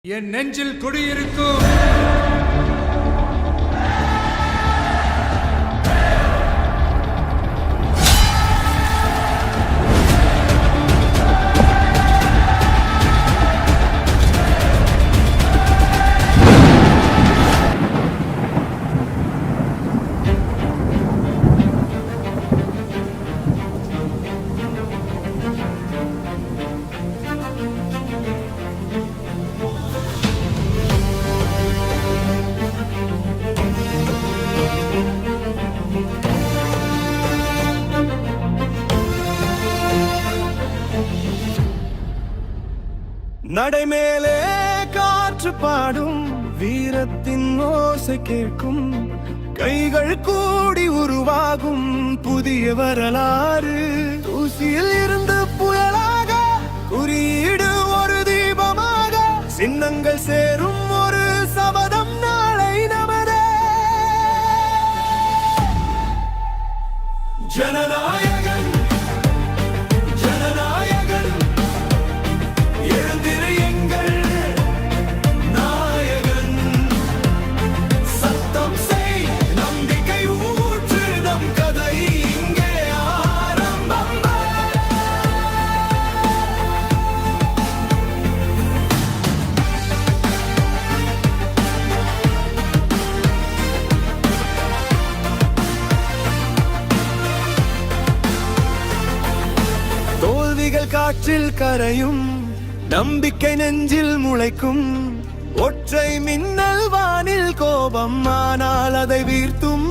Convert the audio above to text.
என் நெஞ்சில் குடியிருக்கும் நடைமேலே காற்று பாடும் வீரத்தின் ஓசை கேட்கும் கைகள் கூடி உருவாகும் புதிய வரலாறு தூசியில் இருந்து புயலாக குறியீடு ஒரு தீபமாக சின்னங்கள் சேரும் ஒரு சபதம் நாளை நமதே ஜனநாயகன் காற்றில் கரையும் நம்பிக்கை நெஞ்சில் முளைக்கும் ஒற்றை மின்னல் வானில் கோபம் ஆனால் அதை வீர்த்தும்